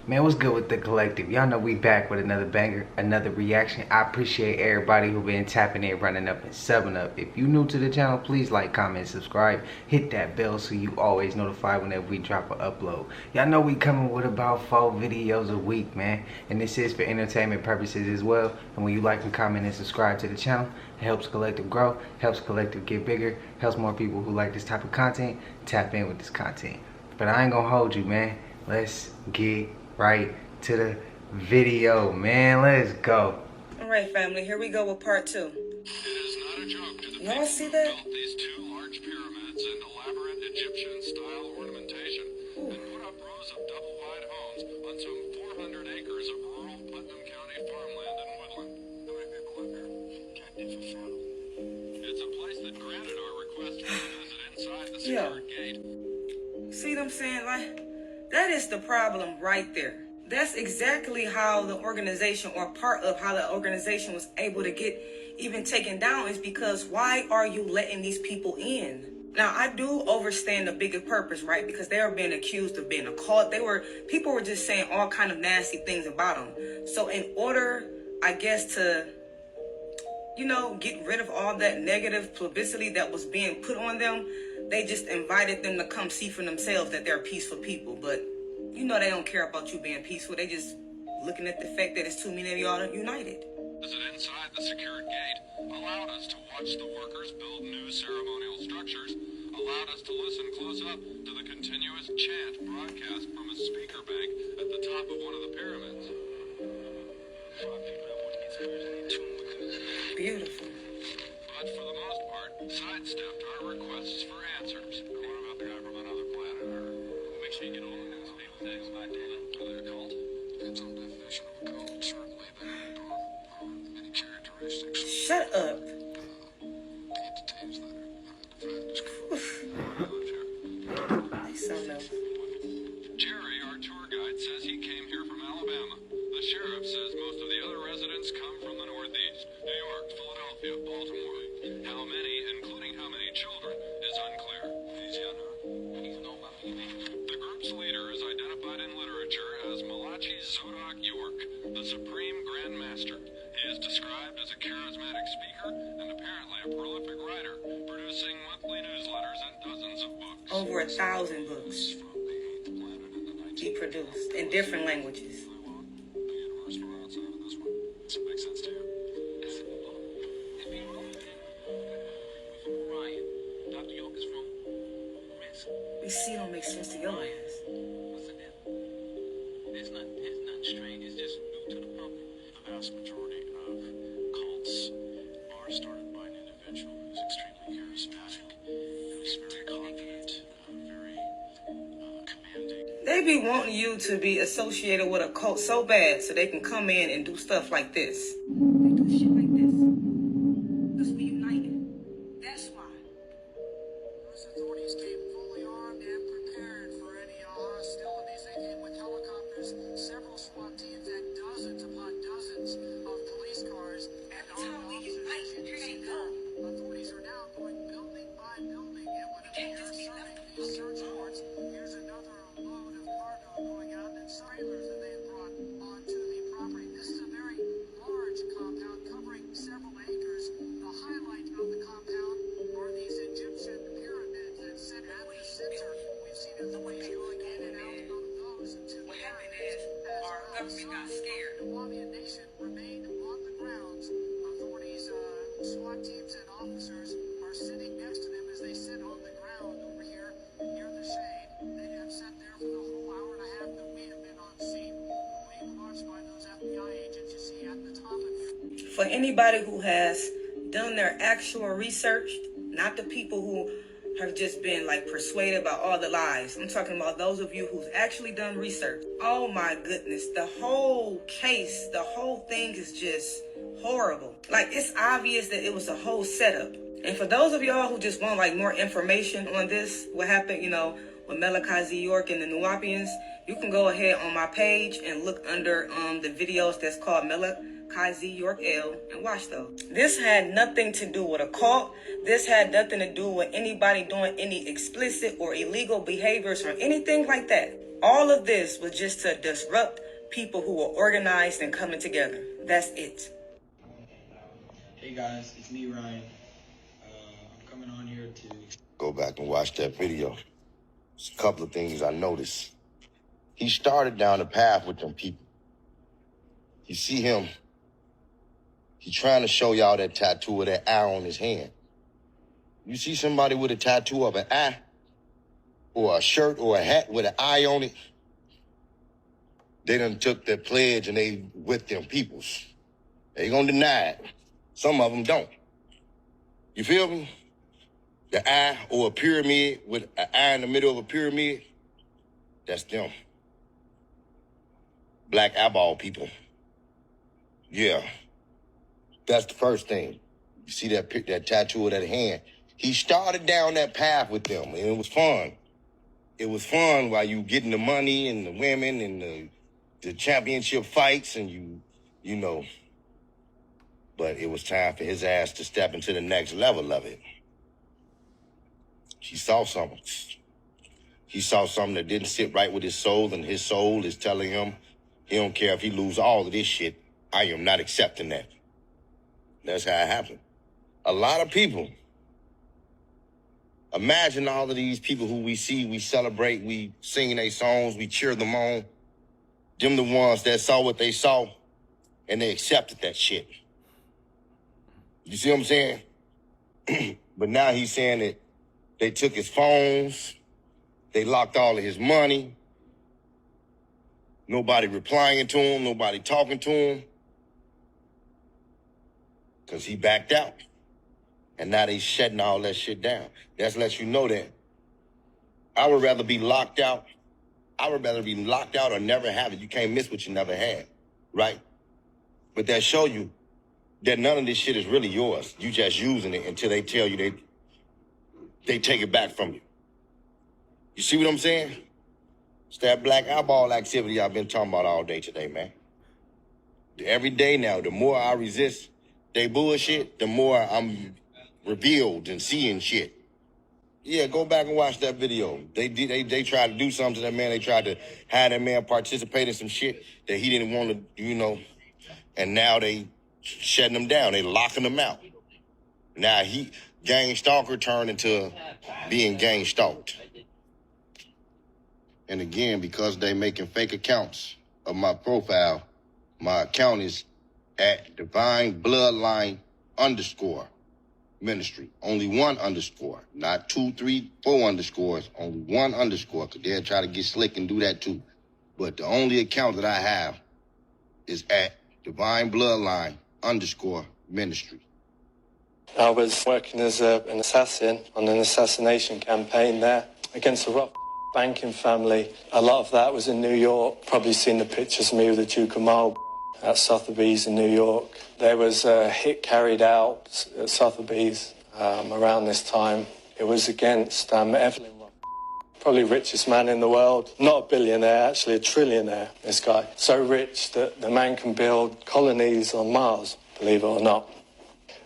Man, what's good with the collective? Y'all know we back with another banger, another reaction. I appreciate everybody who been tapping in, running up, and subbing up. If you new to the channel, please like, comment, subscribe. Hit that bell so you always notified whenever we drop an upload. Y'all know we coming with about 4 videos a week, man. And this is for entertainment purposes as well. And when you like and comment and subscribe to the channel, it helps collective grow, helps collective get bigger, helps more people who like this type of content tap in with this content. But I ain't gonna hold you, man. Let's get right to the video, man. Let's go. All right, family, here we go with part 2. It is not a joke to the Y'all people see who that? built these 2 large pyramids and elaborate Egyptian-style ornamentation and put up rows of double-wide homes on some 400 acres of rural Putnam County farmland and woodland. How many people live here? It's a place that granted our request for a visit inside the secured gate. See what I'm saying? Like, that is the problem right there. That's exactly how the organization, or part of how the organization, was able to get even taken down, is because why are you letting these people in? Now, I do understand the bigger purpose, right? Because they were being accused of being a cult. People were just saying all kind of nasty things about them. So in order, I guess, to, get rid of all that negative publicity that was being put on them, they just invited them to come see for themselves that they're peaceful people. But they don't care about you being peaceful. They just looking at the fact that it's too many of y'all united. Visit inside the secured gate allowed us to watch the workers build new ceremonial structures, allowed us to listen close up to the continuous chant broadcast from a speaker bank at the top of one of the pyramids. Beautiful. But for the most part, sidestepped our requests for answers. What about the guy from another planet, or make sure you get all the news people things like that? Are they a cult? Depends on the definition of a cult. Certainly they have many characteristics. Shut up. Entities that are defined as Jerry, our tour guide, says he came here from Alabama. The sheriff says most of the other residents come from the Northeast, New York, Philadelphia, Baltimore. How many, including how many children, is unclear. The group's leader is identified in literature as Malachi Zodok York, the Supreme Grand Master. He is described as a charismatic speaker and apparently a prolific writer, producing monthly newsletters and dozens of books. Over 1,000 books he produced in different languages. Makes sense to you? Dr. York is from Risk. We see it don't make sense to your ass. What's the deal? It's nothing strange. It's just new to the public. The vast majority of cults are started by an individual who's extremely charismatic, who's very confident, very commanding. They be wanting you to be associated with a cult so bad so they can come in and do stuff like this. They do shit like this because we united. That's why. Those authorities came fully armed and prepared for any hostilities. They came with helicopters, several SWAT teams, and dozens upon dozens of police cars. And Every time we unite, here they come. Authorities are now going building by building, and when they're serving these search warrants, here's another load of cargo going out, and trailers that they had brought onto the property. This is a very large compound covering several acres. The highlight of the compound are these Egyptian pyramids that sit at the center. We've seen authorities going in and out of those to What happened is our government got scared. the Hawaiian nation remained on the grounds. Authorities, SWAT teams and officers are sitting next to them as they sit on the ground over here near the shade. They have sat there for the whole hour and a half that we have been on scene, being watched by those FBI agents you see at the top of here. For anybody who has done their actual research, not the people who have just been persuaded by all the lies. I'm talking about those of you who's actually done research. Oh my goodness, the whole case, the whole thing is just horrible. It's obvious that it was a whole setup. And for those of y'all who just want more information on this, what happened, with Malachi Z. York and the Nuwapians, you can go ahead on my page and look under the videos that's called Kai Z, York L, and watch those. This had nothing to do with a cult. This had nothing to do with anybody doing any explicit or illegal behaviors or anything like that. All of this was just to disrupt people who were organized and coming together. That's it. Hey guys, it's me, Ryan. I'm coming on here to go back and watch that video. There's a couple of things I noticed. He started down the path with them people. You see him, he's trying to show y'all that tattoo of that eye on his hand. You see somebody with a tattoo of an eye, or a shirt or a hat with an eye on it, they done took their pledge and they with them peoples. They gonna deny it. Some of them don't. You feel me? The eye or a pyramid with an eye in the middle of a pyramid, that's them. Black eyeball people. Yeah. That's the first thing. You see that tattoo of that hand. He started down that path with them, and it was fun. It was fun while you getting the money and the women and the championship fights and you know. But it was time for his ass to step into the next level of it. He saw something. He saw something that didn't sit right with his soul, and his soul is telling him he don't care if he lose all of this shit. I am not accepting that. That's how it happened. A lot of people, imagine all of these people who we see, we celebrate, we sing their songs, we cheer them on. Them the ones that saw what they saw, and they accepted that shit. You see what I'm saying? But now he's saying that they took his phones, they locked all of his money, nobody replying to him, nobody talking to him, because he backed out. And now they shutting all that shit down. That lets you know that I would rather be locked out. I would rather be locked out or never have it. You can't miss what you never had, right? But that show you that none of this shit is really yours. You just using it until they tell you they take it back from you. You see what I'm saying? It's that black eyeball activity I've been talking about all day today, man. Every day now, the more I resist they bullshit, the more I'm revealed and seeing shit. Yeah, go back and watch that video. They tried to do something to that man. They tried to have that man participate in some shit that he didn't want to, you know, and now they shutting him down. They locking him out. Now gang stalker turned into being gang stalked. And again, because they making fake accounts of my profile, my account is at Divine Bloodline _ Ministry. Only one underscore, not 2, 3, 4 underscores, only one underscore, because they'll try to get slick and do that too. But the only account that I have is at Divine Bloodline _ Ministry. I was working as an assassin on an assassination campaign there against a rough banking family. A lot of that was in New York. Probably seen the pictures of me with the Duke of Marlborough at Sotheby's in New York. There was a hit carried out at Sotheby's around this time. It was against Evelyn, probably richest man in the world. Not a billionaire, actually a trillionaire, this guy. So rich that the man can build colonies on Mars, believe it or not.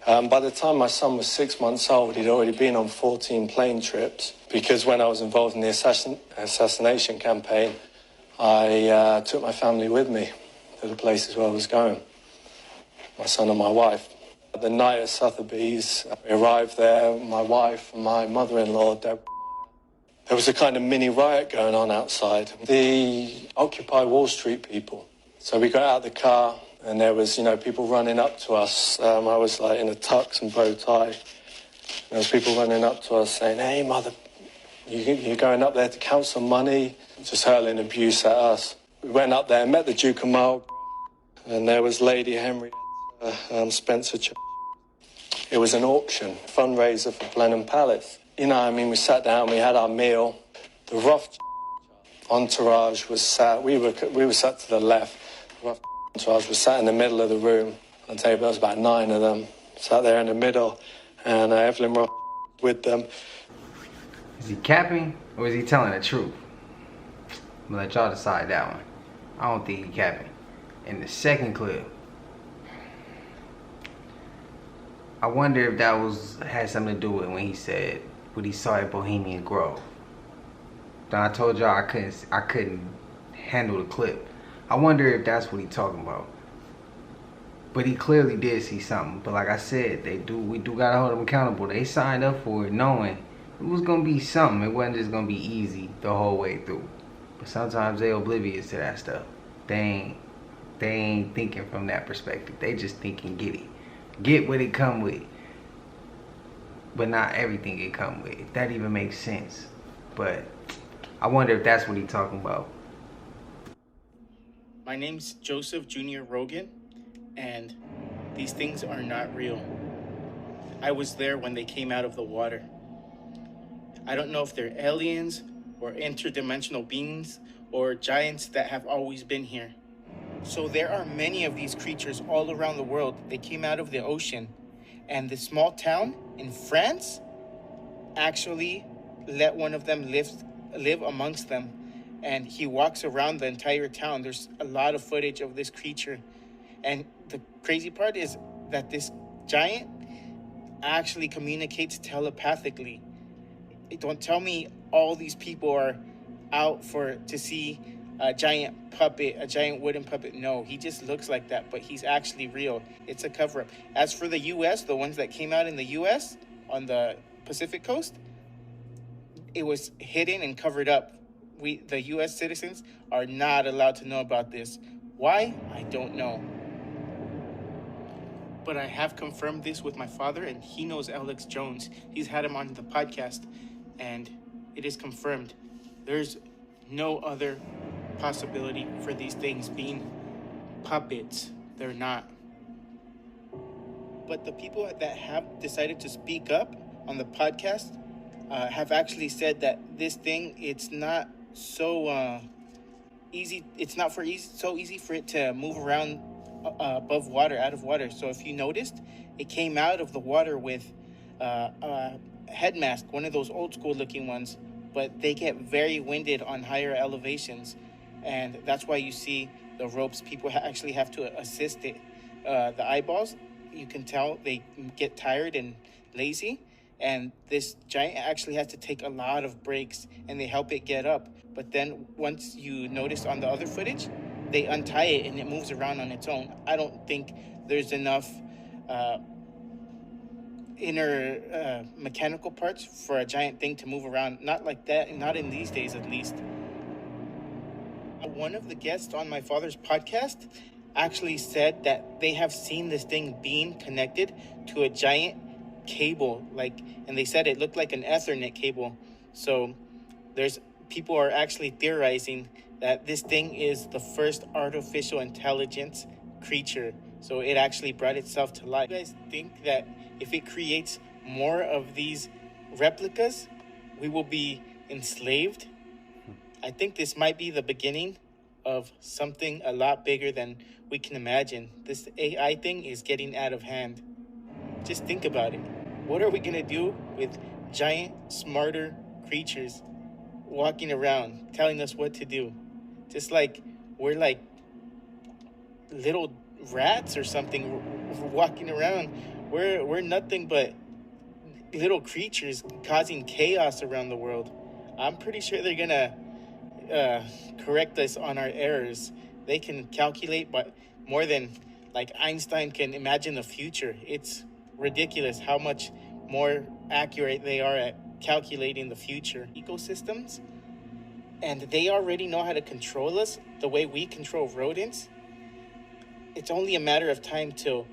By the time my son was 6 months old, he'd already been on 14 plane trips, because when I was involved in the assassination campaign, I took my family with me to the places where I was going, my son and my wife. The night at Sotheby's, we arrived there, my wife and my mother-in-law, there was a kind of mini riot going on outside. The Occupy Wall Street people. So we got out of the car, and there was, people running up to us. I was like in a tux and bow tie. There was people running up to us saying, "Hey, mother, you're going up there to count some money?" Just hurling abuse at us. We went up there, met the Duke of Marlborough, and there was Lady Henrietta Spencer. It was an auction, fundraiser for Blenheim Palace. We sat down, we had our meal. The rough entourage was sat, we were sat to the left. The rough entourage was sat in the middle of the room. I'll tell you, there was about 9 of them, sat there in the middle, and Evelyn Ross with them. Is he capping or is he telling the truth? I'm gonna let y'all decide that one. I don't think he capping. In the second clip, I wonder if that had something to do with when he said what he saw at Bohemian Grove. Now I told y'all I couldn't handle the clip. I wonder if that's what he talking about. But he clearly did see something. But like I said, we do gotta hold them accountable. They signed up for it knowing it was gonna be something. It wasn't just gonna be easy the whole way through. But sometimes they oblivious to that stuff. They ain't thinking from that perspective. They just thinking get what it come with. But not everything it come with. If that even makes sense. But I wonder if that's what he talking about. My name's Joseph Jr. Rogan, and these things are not real. I was there when they came out of the water. I don't know if they're aliens or interdimensional beings or giants that have always been here. So there are many of these creatures all around the world. They came out of the ocean, and the small town in France actually let one of them live amongst them, and he walks around the entire town. There's a lot of footage of this creature, and the crazy part is that this giant actually communicates telepathically. Don't tell me all these people are out to see a giant wooden puppet. No, he just looks like that, but he's actually real. It's a cover-up. As for the US, the ones that came out in the US on the Pacific coast, it was hidden and covered up. The US citizens are not allowed to know about this. Why? I don't know. But I have confirmed this with my father, and he knows Alex Jones. He's had him on the podcast, and it is confirmed. There's no other possibility for these things being puppets. They're not. But the people that have decided to speak up on the podcast have actually said that this thing, it's not so easy. It's not so easy for it to move around above water, out of water. So if you noticed, it came out of the water with a head mask, one of those old school looking ones, but they get very winded on higher elevations, and that's why you see the ropes. People actually have to assist it. The eyeballs, you can tell they get tired and lazy, and this giant actually has to take a lot of breaks, and they help it get up. But then once you notice on the other footage, they untie it and it moves around on its own. I don't think there's enough inner mechanical parts for a giant thing to move around. Not like that, not in these days at least. One of the guests on my father's podcast actually said that they have seen this thing being connected to a giant cable, and they said it looked like an Ethernet cable. So people are actually theorizing that this thing is the first artificial intelligence creature. So it actually brought itself to life. You guys think that if it creates more of these replicas, we will be enslaved? I think this might be the beginning of something a lot bigger than we can imagine. This AI thing is getting out of hand. Just think about it. What are we gonna do with giant, smarter creatures walking around telling us what to do? Just like we're like little rats or something walking around. We're nothing but little creatures causing chaos around the world. I'm pretty sure they're gonna correct us on our errors. They can calculate, but more than Einstein can imagine the future. It's ridiculous how much more accurate they are at calculating the future. Ecosystems, and they already know how to control us the way we control rodents. It's only a matter of time till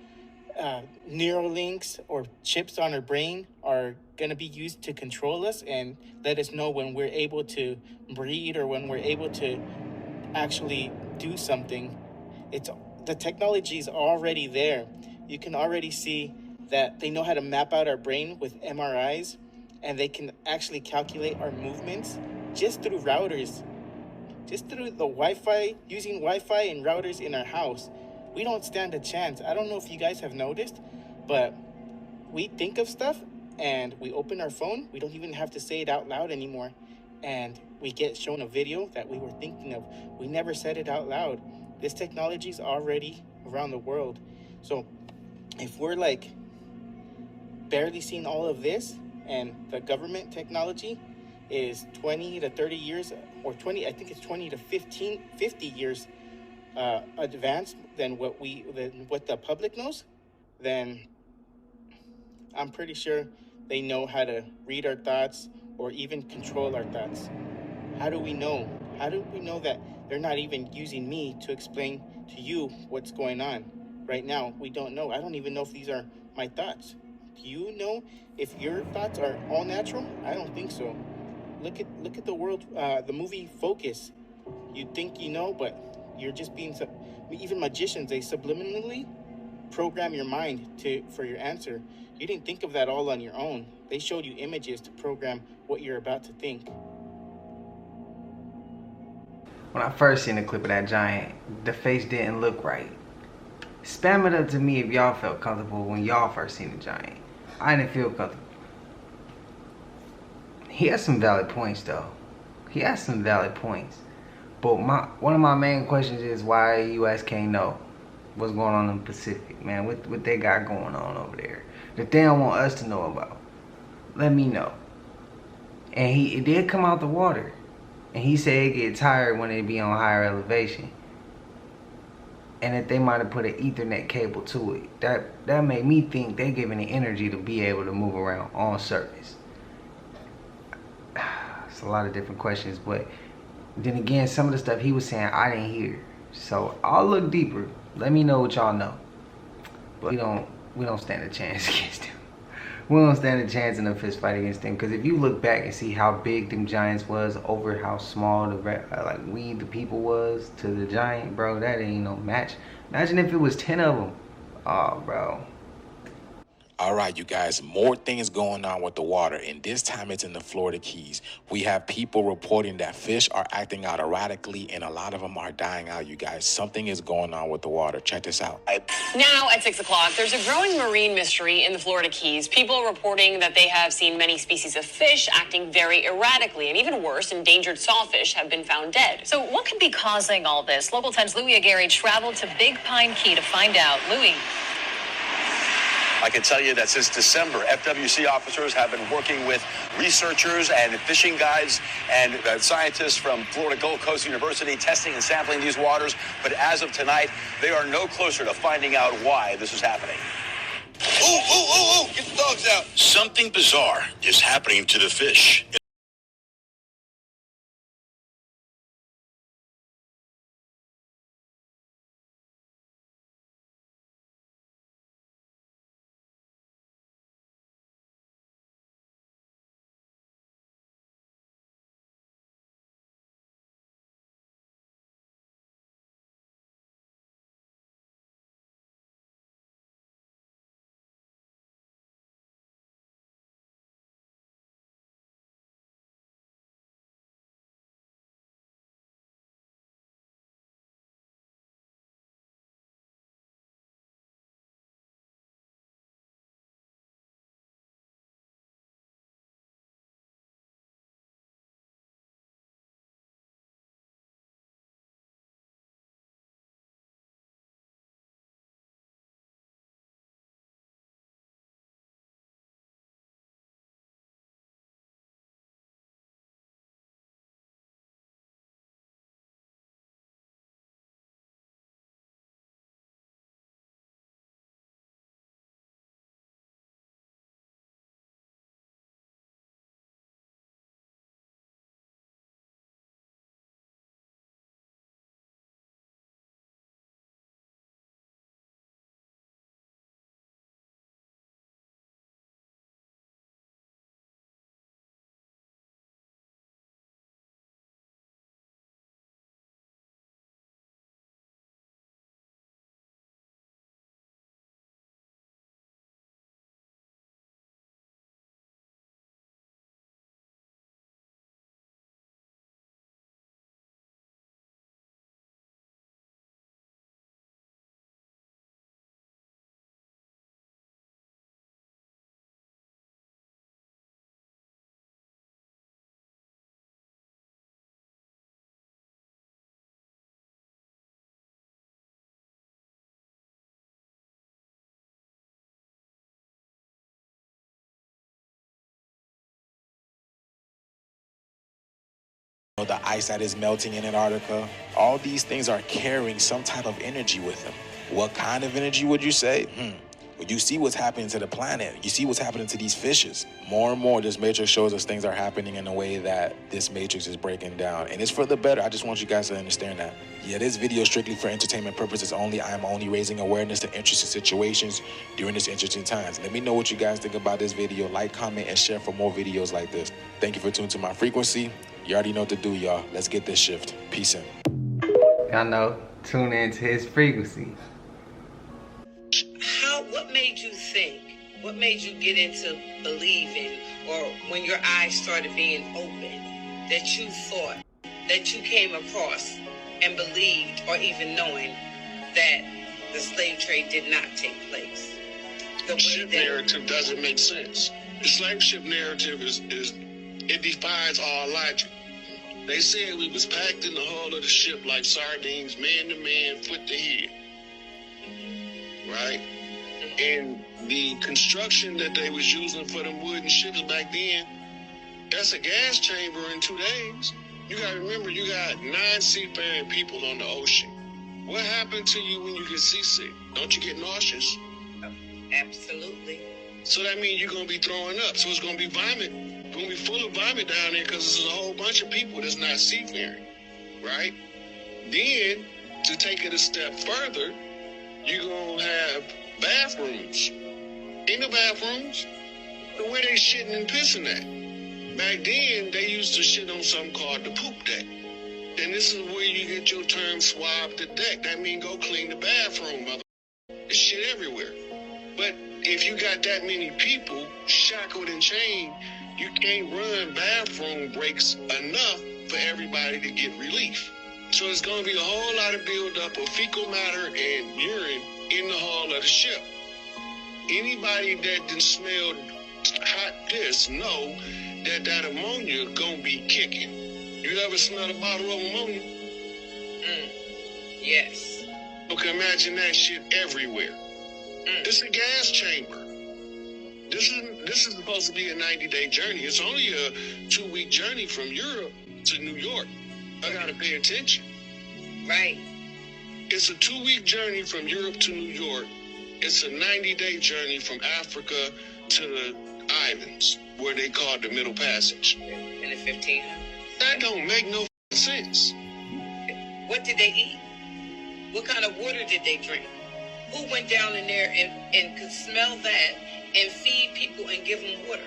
neural links or chips on our brain are going to be used to control us and let us know when we're able to breed or when we're able to actually do something. The technology is already there. You can already see that they know how to map out our brain with MRIs, and they can actually calculate our movements just through routers, just through the Wi-Fi, using Wi-Fi and routers in our house. We don't stand a chance. I don't know if you guys have noticed, but we think of stuff and we open our phone. We don't even have to say it out loud anymore. And we get shown a video that we were thinking of. We never said it out loud. This technology is already around the world. So if we're barely seen all of this, and the government technology is 20 to 30 years, or 20, I think it's 20 to 50 years advanced than what the public knows, then I'm pretty sure they know how to read our thoughts or even control our thoughts. How do we know? How do we know that they're not even using me to explain to you what's going on right now? We don't know. I don't even know if these are my thoughts. Do you know if your thoughts are all natural? I don't think so. Look at the world, the movie Focus. You think you know, but you're just being. Even magicians, they subliminally program your mind for your answer. You didn't think of that all on your own. They showed you images to program what you're about to think. When I first seen the clip of that giant, the face didn't look right. Spam it up to me if y'all felt comfortable when y'all first seen the giant. I didn't feel comfortable. He has some valid points though. He has some valid points. But one of my main questions is why the US can't know what's going on in the Pacific, man. What they got going on over there that they don't want us to know about. Let me know. And it did come out the water. And he said it get tired when it be on higher elevation. And that they might have put an Ethernet cable to it. That made me think they giving the energy to be able to move around on surface. It's a lot of different questions, but then again, some of the stuff he was saying I didn't hear. So I'll look deeper. Let me know what y'all know. But we don't stand a chance against them. We don't stand a chance in a fist fight against them. Because if you look back and see how big them giants was over how small the people was to the giant, bro, that ain't no match. Imagine if it was 10 of them. Oh, bro. All right, you guys, more things going on with the water, and this time it's in the Florida Keys. We have people reporting that fish are acting out erratically, and a lot of them are dying out, you guys. Something is going on with the water. Check this out. Now at 6 o'clock, there's a growing marine mystery in the Florida Keys. People are reporting that they have seen many species of fish acting very erratically, and even worse, endangered sawfish have been found dead. So what could be causing all this? Local 10's Louis Aguirre traveled to Big Pine Key to find out. Louis. I can tell you that since December, FWC officers have been working with researchers and fishing guides and scientists from Florida Gulf Coast University testing and sampling these waters. But as of tonight, they are no closer to finding out why this is happening. Ooh, get the dogs out. Something bizarre is happening to the fish. the ice that is melting in Antarctica. All these things are carrying some type of energy with them. What kind of energy would you say? Well, you see what's happening to the planet. You see what's happening to these fishes. More and more, this matrix shows us things are happening in a way that this matrix is breaking down. And it's for the better. I just want you guys to understand that. Yeah, this video is strictly for entertainment purposes only. I'm only raising awareness to interesting situations during this interesting times. Let me know what you guys think about this video. Like, comment, and share for more videos like this. Thank you for tuning to my frequency. You already know what to do, y'all. Let's get this shift. Peace in. Y'all know, tune into his frequency. What made you think? What made you get into believing, or when your eyes started being open, that you thought, that you came across and believed, or even knowing that the slave trade did not take place? The ship narrative doesn't make sense. The slave ship narrative it defies all logic. They said we was packed in the hull of the ship like sardines, man to man, foot to head. Right? And the construction that they was using for them wooden ships back then, that's a gas chamber in 2 days. You got to remember, you got 9 seafaring people on the ocean. What happened to you when you get seasick? Don't you get nauseous? Absolutely. So that means you're going to be throwing up. So it's going to be vomit. It's going to be full of vomit down there because there's a whole bunch of people that's not seafaring. Right? Then, to take it a step further, you're going to have bathrooms. Ain't no bathrooms. Where they shitting and pissing at? Back then, they used to shit on something called the poop deck. And this is where you get your term swab the deck. That means go clean the bathroom, mother. There's shit everywhere. But if you got that many people shackled and chained, you can't run bathroom breaks enough for everybody to get relief. So it's going to be a whole lot of buildup of fecal matter and urine in the hull of the ship. Anybody that done smelled hot piss know that ammonia gonna be kicking. You ever smell a bottle of ammonia? Yes. Okay, imagine that shit everywhere. It's a gas chamber. This is supposed to be a 90-day journey. It's only a 2-week journey from Europe to New York. I gotta pay attention. Right. It's a 2-week journey from Europe to New York. It's a 90-day journey from Africa to the islands, where they call it the Middle Passage. In the 1500s. That don't make no sense. What did they eat? What kind of water did they drink? Who went down in there and could smell that and feed people and give them water?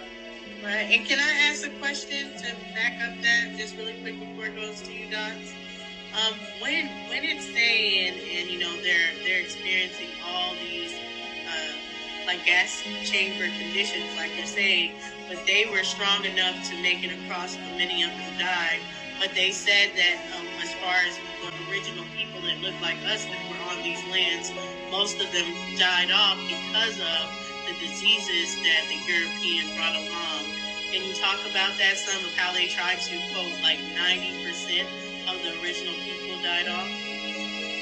Right. And can I ask a question to back up that just really quick before it goes to you, Dots? When it's saying, and you know they're experiencing all these like gas chamber conditions, like you're saying, but they were strong enough to make it across, but many of them died. But they said that as far as the original people that looked like us that were on these lands, most of them died off because of the diseases that the European brought along. Can you talk about that, some of how they tried to quote like 90% of the original people died off?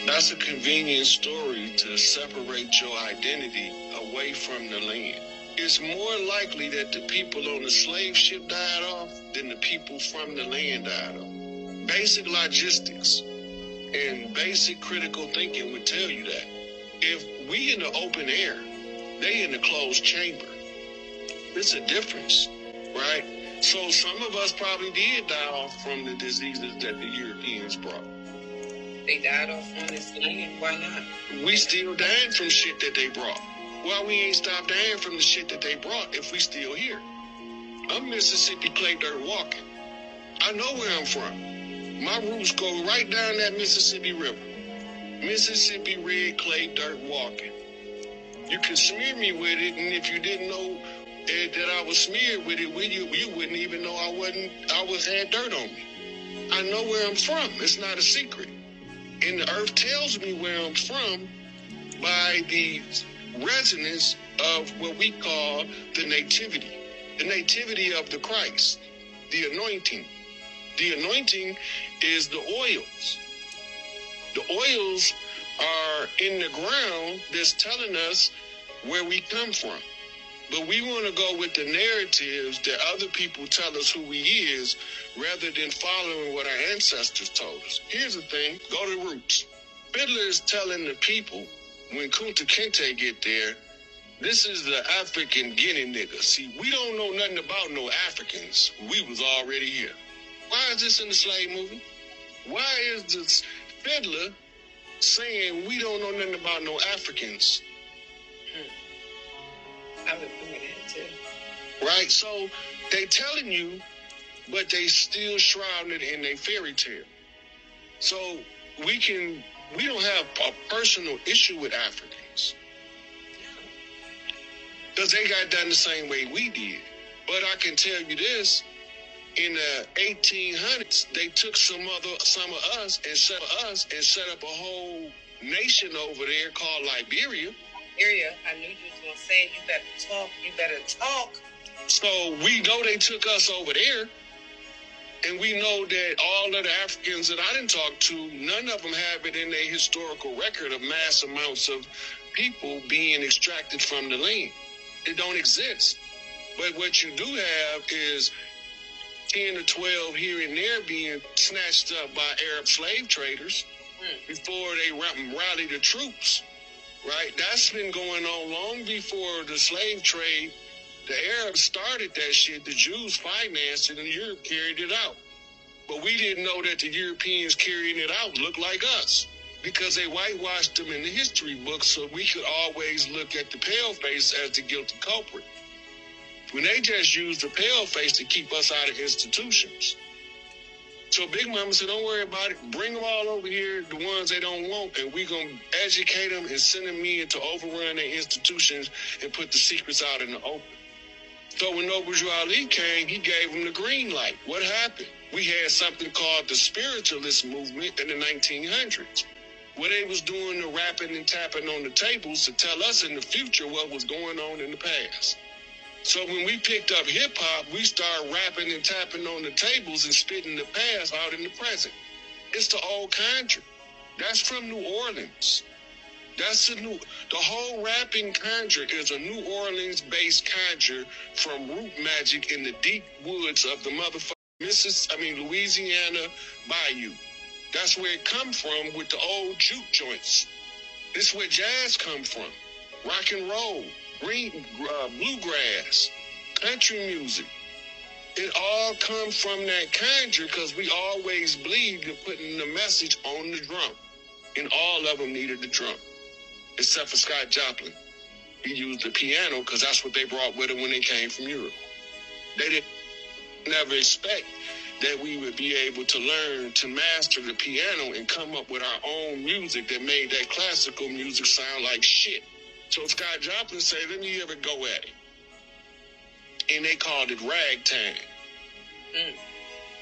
That's a convenient story to separate your identity away from the land. It's more likely that the people on the slave ship died off than the people from the land died off. Basic logistics and basic critical thinking would tell you that. If we in the open air, they in the closed chamber. It's a difference, right? So some of us probably did die off from the diseases that the Europeans brought. They died off on this land. Why not? We still dying from shit that they brought. Why we ain't stopped dying from the shit that they brought if we still here? I'm Mississippi clay dirt walking. I know where I'm from. My roots go right down that Mississippi River. Mississippi red clay dirt walking. You can smear me with it, and if you didn't know that I was smeared with it, you wouldn't even know I had dirt on me. I know where I'm from. It's not a secret. And the earth tells me where I'm from by the resonance of what we call the nativity of the Christ, the anointing. The anointing is the oils. The oils are in the ground that's telling us where we come from. But we want to go with the narratives that other people tell us who he is rather than following what our ancestors told us. Here's the thing, go to the roots. Fiddler is telling the people, when Kunta Kinte get there, this is the African Guinea nigga. See, we don't know nothing about no Africans. We was already here. Why is this in the slave movie? Why is this fiddler saying we don't know nothing about no Africans? I would agree with that too. Right? So they telling you, but they still shrouding it in a fairy tale. So we don't have a personal issue with Africans. Because they got done the same way we did. But I can tell you this, in the 1800s, they took some of us and set up a whole nation over there called Liberia. I knew you was gonna say you better talk. So we know they took us over there. And we know that all of the Africans that I didn't talk to, none of them have it in their historical record of mass amounts of people being extracted from the land. It don't exist. But what you do have is 10 to 12 here and there being snatched up by Arab slave traders before they rally the troops, right? That's been going on long before the slave trade. The Arabs started that shit, the Jews financed it, and Europe carried it out. But we didn't know that the Europeans carrying it out looked like us because they whitewashed them in the history books so we could always look at the paleface as the guilty culprit. When they just used the paleface to keep us out of institutions. So Big Mama said, don't worry about it. Bring them all over here, the ones they don't want, and we're going to educate them and send them in to overrun their institutions and put the secrets out in the open. So when Noble Drew Ali came, he gave them the green light. What happened? We had something called the spiritualist movement in the 1900s, where they was doing the rapping and tapping on the tables to tell us in the future what was going on in the past. So when we picked up hip-hop, we started rapping and tapping on the tables and spitting the past out in the present. It's the old conjure. That's from New Orleans. The whole rapping conjure is a New Orleans-based conjure from root magic in the deep woods of the motherfucking Louisiana Bayou. That's where it come from with the old juke joints. This is where jazz come from. Rock and roll, bluegrass, country music. It all come from that conjure because we always believed in putting the message on the drum. And all of them needed the drum. Except for Scott Joplin. He used the piano because that's what they brought with them when they came from Europe. They didn't never expect that we would be able to learn to master the piano and come up with our own music that made that classical music sound like shit. So Scott Joplin said, let me ever go at it. And they called it ragtime.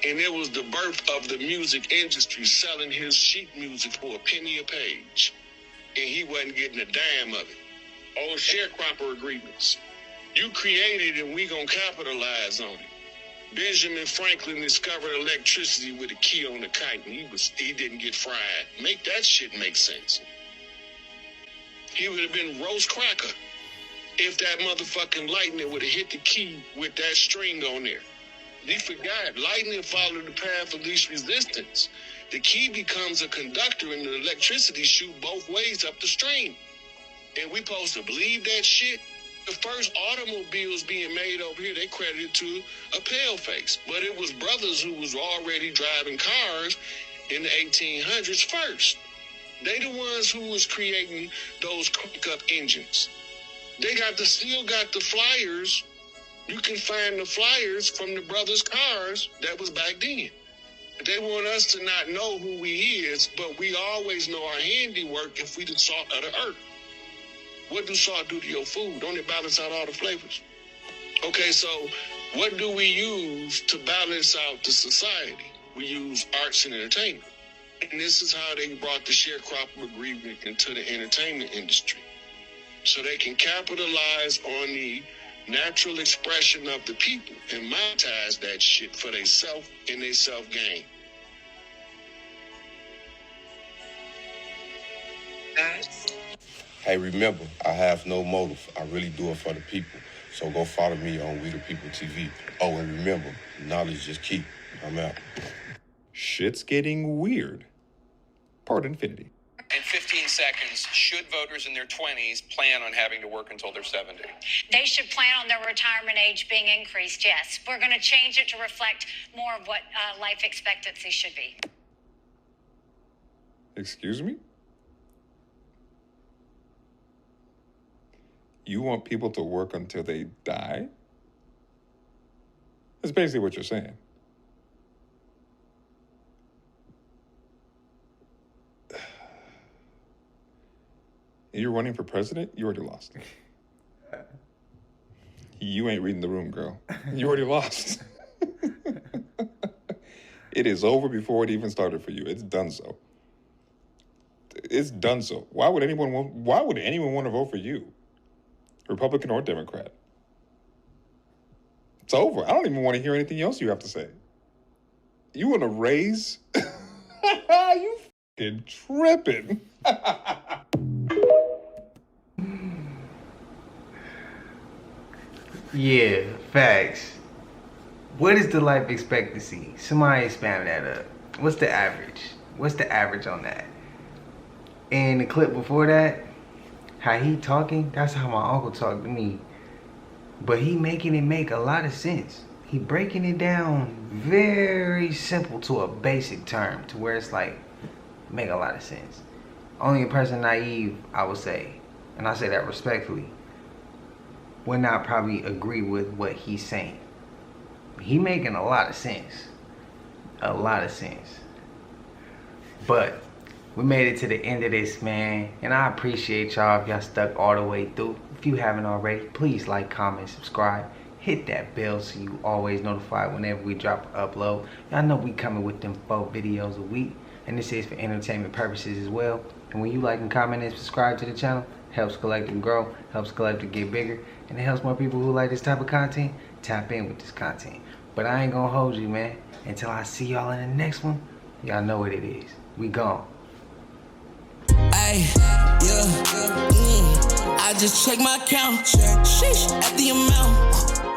And it was the birth of the music industry selling his sheet music for a penny a page. And he wasn't getting a dime of it. All sharecropper agreements. You created and we gonna capitalize on it. Benjamin Franklin discovered electricity with a key on the kite and he didn't get fried. Make that shit make sense. He would have been roast cracker if that motherfucking lightning would have hit the key with that string on there. He forgot. Lightning followed the path of least resistance. The key becomes a conductor and the electricity shoot both ways up the string. And we supposed to believe that shit? The first automobiles being made over here, they credited to a paleface. But it was brothers who was already driving cars in the 1800s first. They the ones who was creating those crank-up engines. They still got the flyers. You can find the flyers from the brothers' cars that was back then. They want us to not know who we is, but we always know our handiwork if we the salt of the earth. What do salt do to your food? Don't it balance out all the flavors? Okay, so what do we use to balance out the society? We use arts and entertainment. And this is how they brought the sharecropper agreement into the entertainment industry. So they can capitalize on the natural expression of the people and monetize that shit for they self and they self-gain. Hey, remember, I have no motive. I really do it for the people. So go follow me on We the People TV. Oh, and remember, knowledge is key. I'm out. Shit's getting weird. Part infinity. In 15 seconds, should voters in their 20s plan on having to work until they're 70? They should plan on their retirement age being increased, yes. We're going to change it to reflect more of what life expectancy should be. Excuse me? You want people to work until they die? That's basically what you're saying. You're running for president? You already lost. You ain't reading the room, girl. You already lost. It is over before it even started for you. It's done so. It's done so. Why would anyone want to vote for you? Republican or Democrat? It's over. I don't even want to hear anything else you have to say. You want to raise? You fucking tripping. Yeah, facts. What is the life expectancy? Somebody spam that up. What's the average? What's the average on that? And the clip before that, how he talking, that's how my uncle talked to me. But he making it make a lot of sense. He breaking it down very simple to a basic term to where it's like, make a lot of sense. Only a person naive, I would say, and I say that respectfully, would not probably agree with what he's saying. He making a lot of sense. A lot of sense. But we made it to the end of this, man. And I appreciate y'all if y'all stuck all the way through. If you haven't already, please like, comment, subscribe. Hit that bell so you always notified whenever we drop an upload. Y'all know we coming with them 4 videos a week. And this is for entertainment purposes as well. And when you like and comment and subscribe to the channel, helps Collective grow, helps Collective get bigger, and it helps more people who like this type of content tap in with this content. But I ain't gonna hold you, man. Until I see y'all in the next one, y'all know what it is. We gone. Ay, yeah, I just check my account, sheesh, at the amount.